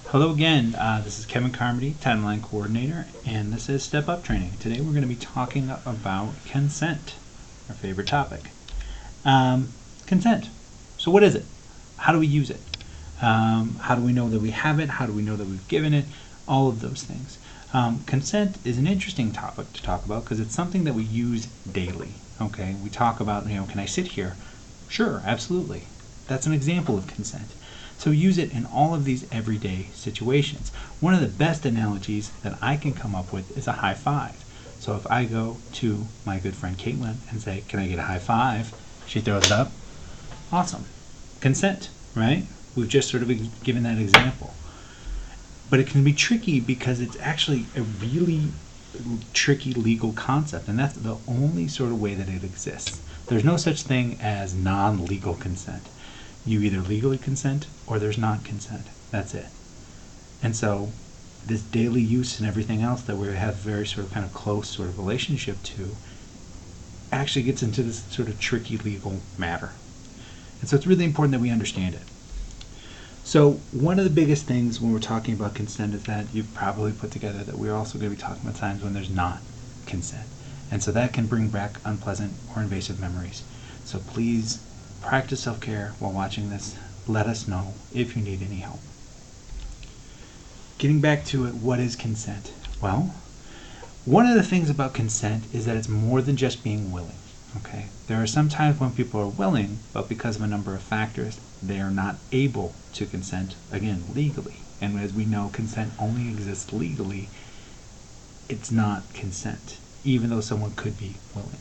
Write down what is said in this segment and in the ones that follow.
Hello again. This is Kevin Carmody, Timeline Coordinator, and this is Step Up Training. Today we're going to be talking about consent, our favorite topic. Consent. So what is it? How do we use it? How do we know that we have it? How do we know that we've given it? All of those things. Consent is an interesting topic to talk about because it's something that we use daily. Okay, we talk about, can I sit here? Sure, absolutely. That's an example of consent. So use it in all of these everyday situations. One of the best analogies that I can come up with is a high five. So if I go to my good friend Caitlin and say, can I get a high five? She throws it up. Awesome. Consent, right? We've just sort of given that example. But it can be tricky because it's actually a really tricky legal concept, and that's the only sort of way that it exists. There's no such thing as non-legal consent. You either legally consent or there's non-consent. That's it. And so this daily use and everything else that we have very sort of kind of close sort of relationship to actually gets into this sort of tricky legal matter. And so it's really important that we understand it. So one of the biggest things when we're talking about consent is that you've probably put together that we're also going to be talking about times when there's not consent. And so that can bring back unpleasant or invasive memories. So please practice self-care while watching this. Let us know if you need any help. Getting back to it, what is consent? Well, one of the things about consent is that it's more than just being willing. Okay? There are some times when people are willing, but because of a number of factors, they are not able to consent, again, legally. And as we know, consent only exists legally. It's not consent, even though someone could be willing.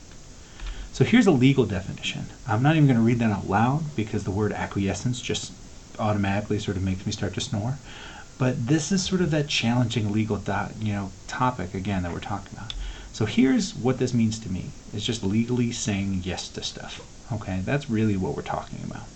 So here's a legal definition. I'm not even going to read that out loud because the word acquiescence just automatically sort of makes me start to snore. But this is sort of that challenging legal topic, again, that we're talking about. So here's what this means to me. It's just legally saying yes to stuff. Okay, that's really what we're talking about.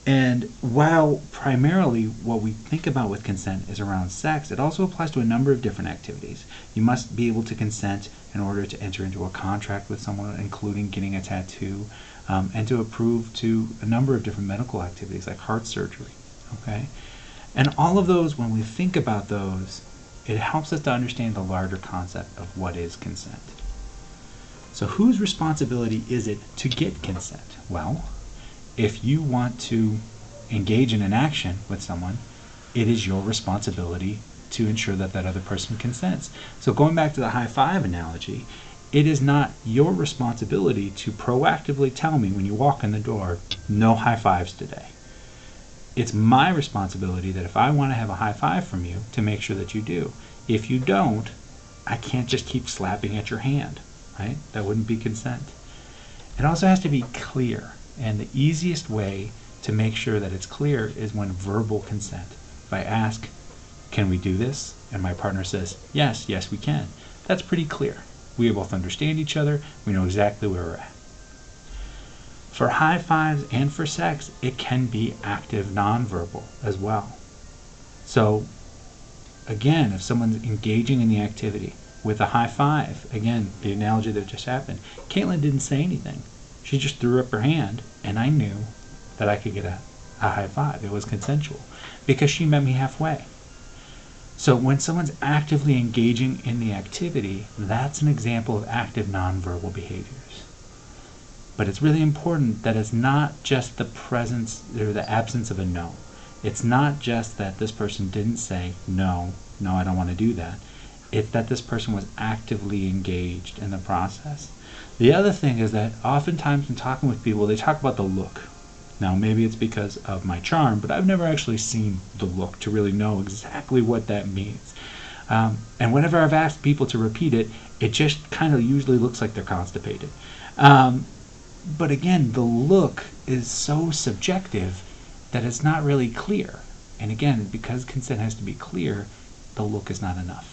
And while primarily what we think about with consent is around sex, it also applies to a number of different activities. You must be able to consent in order to enter into a contract with someone, including getting a tattoo, and to approve to a number of different medical activities like heart surgery. Okay? And all of those, when we think about those, it helps us to understand the larger concept of what is consent. So whose responsibility is it to get consent? Well, if you want to engage in an action with someone, it is your responsibility to ensure that that other person consents. So going back to the high five analogy, it is not your responsibility to proactively tell me when you walk in the door, no high fives today. It's my responsibility that if I want to have a high five from you, to make sure that you do. If you don't, I can't just keep slapping at your hand, right? That wouldn't be consent. It also has to be clear. And the easiest way to make sure that it's clear is when verbal consent. If I ask, can we do this? And my partner says, yes, we can. That's pretty clear. We both understand each other. We know exactly where we're at. For high fives and for sex, it can be active nonverbal as well. So again, if someone's engaging in the activity with a high five, again, the analogy that just happened, Caitlin didn't say anything. She just threw up her hand, and I knew that I could get a high five. It was consensual because she met me halfway. So when someone's actively engaging in the activity, that's an example of active nonverbal behaviors. But it's really important that it's not just the presence or the absence of a no. It's not just that this person didn't say, no, I don't want to do that. It's that this person was actively engaged in the process. The other thing is that oftentimes when talking with people, they talk about the look. Now, maybe it's because of my charm, but I've never actually seen the look to really know exactly what that means. And whenever I've asked people to repeat it, it just kind of usually looks like they're constipated. But again, the look is so subjective that it's not really clear. And again, because consent has to be clear, the look is not enough.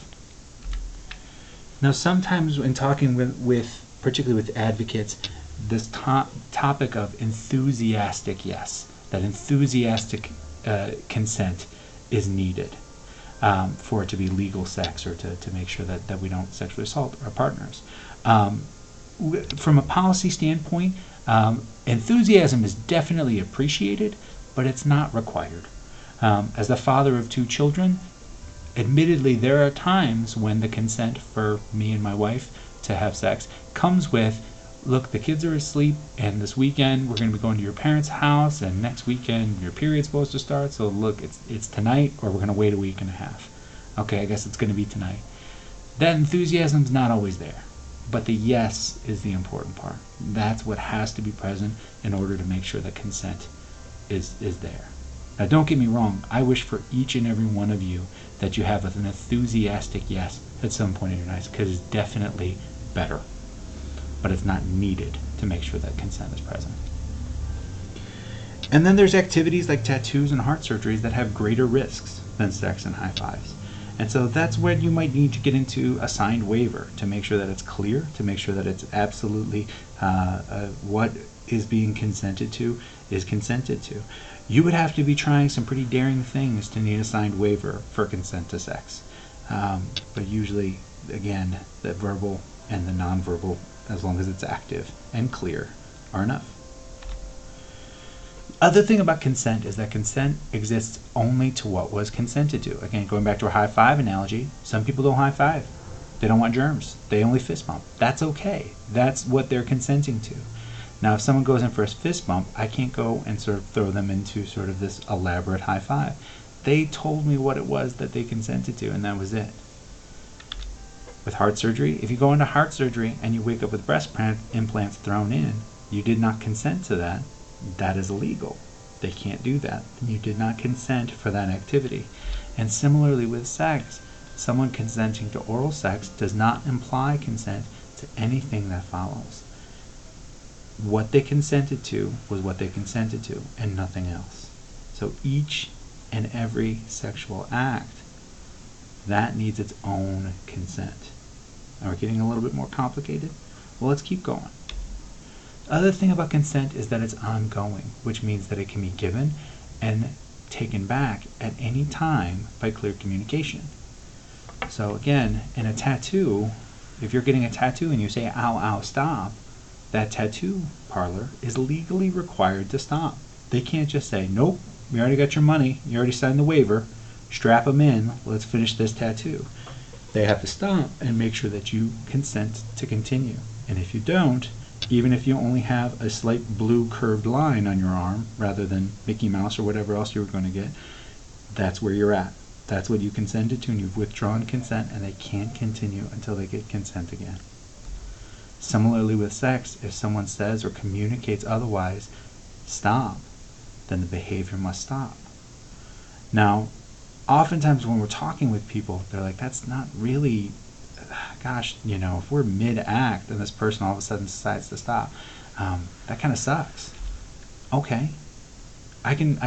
Now, sometimes when talking particularly with advocates, this topic of enthusiastic yes, that enthusiastic consent is needed for it to be legal sex or to make sure that we don't sexually assault our partners. From a policy standpoint, enthusiasm is definitely appreciated, but it's not required. As the father of 2 children, admittedly, there are times when the consent for me and my wife to have sex comes with, look, the kids are asleep, and this weekend we're going to be going to your parents' house, and next weekend your period's supposed to start, so look, it's tonight, or we're going to wait a week and a half. Okay, I guess it's going to be tonight. That enthusiasm's not always there, but the yes is the important part. That's what has to be present in order to make sure that consent is there. Now, don't get me wrong, I wish for each and every one of you that you have an enthusiastic yes at some point in your life, because it's definitely better, but it's not needed to make sure that consent is present. And then there's activities like tattoos and heart surgeries that have greater risks than sex and high fives. And so that's where you might need to get into a signed waiver to make sure that it's clear, to make sure that it's absolutely what is being consented to is consented to. You would have to be trying some pretty daring things to need a signed waiver for consent to sex. But usually, again, the verbal and the nonverbal, as long as it's active and clear, are enough. Other thing about consent is that consent exists only to what was consented to. Again, going back to our high five analogy, some people don't high five. They don't want germs. They only fist bump. That's okay. That's what they're consenting to. Now, if someone goes in for a fist bump, I can't go and sort of throw them into sort of this elaborate high five. They told me what it was that they consented to, and that was it. With heart surgery, if you go into heart surgery and you wake up with breast implants thrown in, you did not consent to that. That is illegal. They can't do that. You did not consent for that activity. And similarly with sex, someone consenting to oral sex does not imply consent to anything that follows. What they consented to was what they consented to, and nothing else. So each and every sexual act, that needs its own consent. Are we getting a little bit more complicated? Well, let's keep going. The other thing about consent is that it's ongoing, which means that it can be given and taken back at any time by clear communication. So again, in a tattoo, if you're getting a tattoo and you say, ow, ow, stop, that tattoo parlor is legally required to stop. They can't just say, nope, we already got your money, you already signed the waiver, strap them in, let's finish this tattoo. They have to stop and make sure that you consent to continue. And if you don't, even if you only have a slight blue curved line on your arm rather than Mickey Mouse or whatever else you were going to get, that's where you're at. That's what you consented to, and you've withdrawn consent, and they can't continue until they get consent again. Similarly with sex, if someone says or communicates otherwise, stop, then the behavior must stop. Now, oftentimes when we're talking with people, they're like, that's not really, gosh, if we're mid-act and this person all of a sudden decides to stop, that kind of sucks. Okay, I can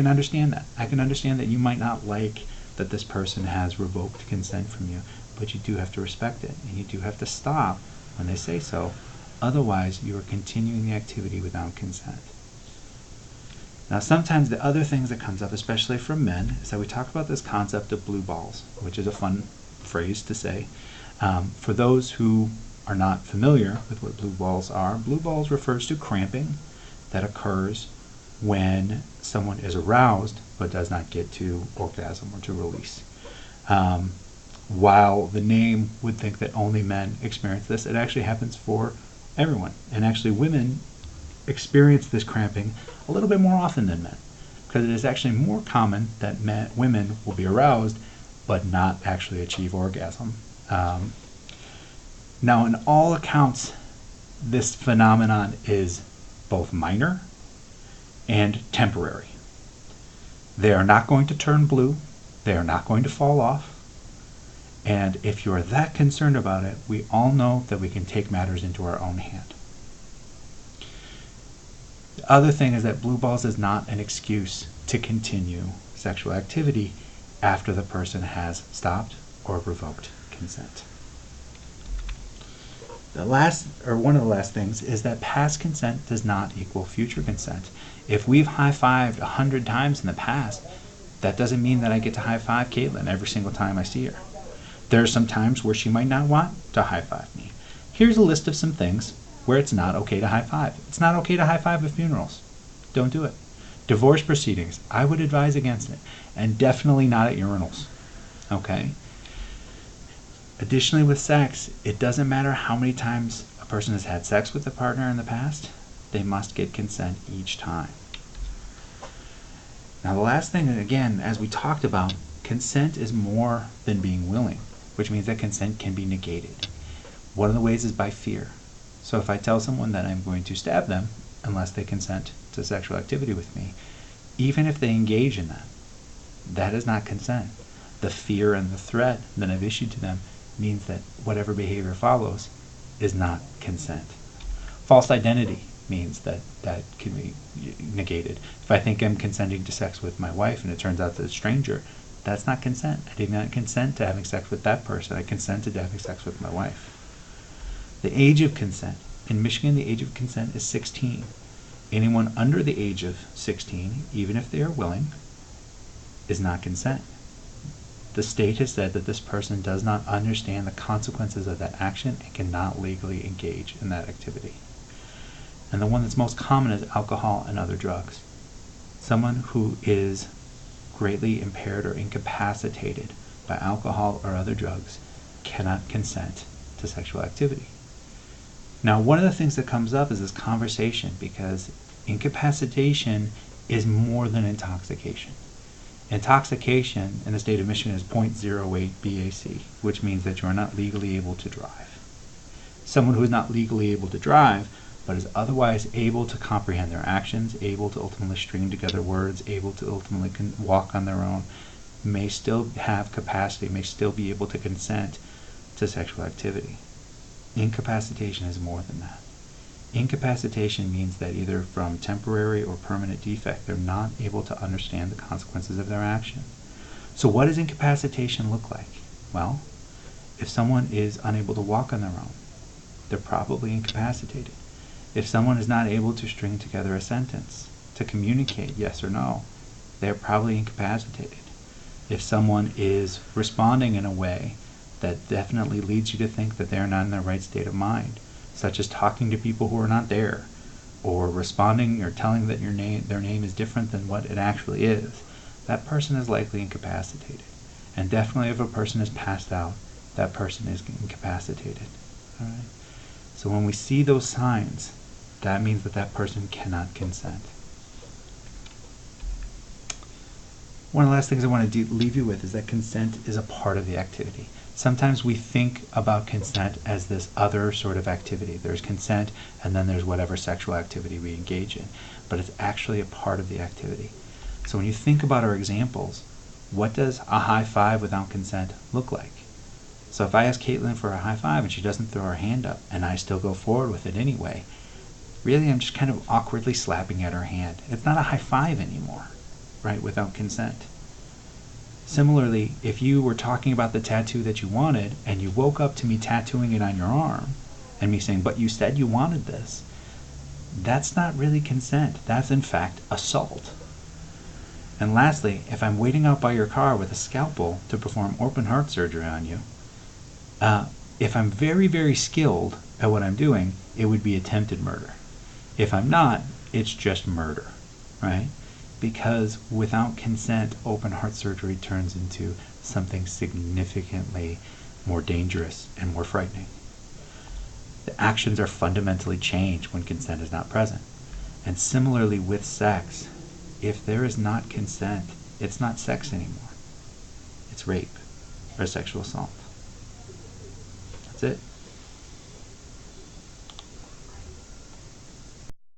understand that. I can understand that you might not like that this person has revoked consent from you, but you do have to respect it, and you do have to stop when they say so. Otherwise, you are continuing the activity without consent. Now, sometimes the other things that comes up, especially from men, is that we talk about this concept of blue balls, which is a fun phrase to say. For those who are not familiar with what blue balls refers to cramping that occurs when someone is aroused but does not get to orgasm or to release. While the name would think that only men experience this, it actually happens for everyone. And actually women experience this cramping a little bit more often than men, because it is actually more common that women will be aroused but not actually achieve orgasm. Now, in all accounts, this phenomenon is both minor and temporary. They are not going to turn blue. They are not going to fall off. And if you're that concerned about it, we all know that we can take matters into our own hand. The other thing is that blue balls is not an excuse to continue sexual activity after the person has stopped or revoked consent. One of the last things is that past consent does not equal future consent. If we've high-fived 100 times in the past, that doesn't mean that I get to high-five Caitlin every single time I see her. There are some times where she might not want to high-five me. Here's a list of some things where it's not okay to high-five. It's not okay to high-five at funerals. Don't do it. Divorce proceedings, I would advise against it, and definitely not at urinals. Okay? Additionally, with sex, it doesn't matter how many times a person has had sex with a partner in the past, they must get consent each time. Now, the last thing, again, as we talked about, consent is more than being willing, which means that consent can be negated. One of the ways is by fear. So if I tell someone that I'm going to stab them unless they consent to sexual activity with me, even if they engage in that, that is not consent. The fear and the threat that I've issued to them means that whatever behavior follows is not consent. False identity means that that can be negated. If I think I'm consenting to sex with my wife and it turns out that it's a stranger, that's not consent. I did not consent to having sex with that person. I consented to having sex with my wife. The age of consent. In Michigan, the age of consent is 16. Anyone under the age of 16, even if they are willing, is not consent. The state has said that this person does not understand the consequences of that action and cannot legally engage in that activity. And the one that's most common is alcohol and other drugs. Someone who is greatly impaired or incapacitated by alcohol or other drugs cannot consent to sexual activity. Now, one of the things that comes up is this conversation, because incapacitation is more than intoxication. Intoxication in the state of Michigan is 0.08 BAC, which means that you are not legally able to drive. Someone who is not legally able to drive, but is otherwise able to comprehend their actions, able to ultimately string together words, able to ultimately walk on their own, may still have capacity, may still be able to consent to sexual activity. Incapacitation is more than that. Incapacitation means that either from temporary or permanent defect, they're not able to understand the consequences of their action. So what does incapacitation look like? Well, if someone is unable to walk on their own, they're probably incapacitated. If someone is not able to string together a sentence, to communicate yes or no, they're probably incapacitated. If someone is responding in a way that definitely leads you to think that they're not in their right state of mind, such as talking to people who are not there, or responding or telling that their name is different than what it actually is, that person is likely incapacitated. And definitely if a person is passed out, that person is incapacitated. All right? So when we see those signs, that means that that person cannot consent. One of the last things I want to leave you with is that consent is a part of the activity. Sometimes we think about consent as this other sort of activity. There's consent, and then there's whatever sexual activity we engage in. But it's actually a part of the activity. So when you think about our examples, what does a high five without consent look like? So if I ask Caitlin for a high five and she doesn't throw her hand up, and I still go forward with it anyway, really I'm just kind of awkwardly slapping at her hand. It's not a high five anymore, right, without consent. Similarly, if you were talking about the tattoo that you wanted and you woke up to me tattooing it on your arm and me saying, but you said you wanted this, that's not really consent. That's in fact assault. And lastly, if I'm waiting out by your car with a scalpel to perform open heart surgery on you, if I'm very, very skilled at what I'm doing, it would be attempted murder. If I'm not, it's just murder, right? Because without consent, open heart surgery turns into something significantly more dangerous and more frightening. The actions are fundamentally changed when consent is not present. And similarly with sex, if there is not consent, it's not sex anymore. It's rape or sexual assault. That's it.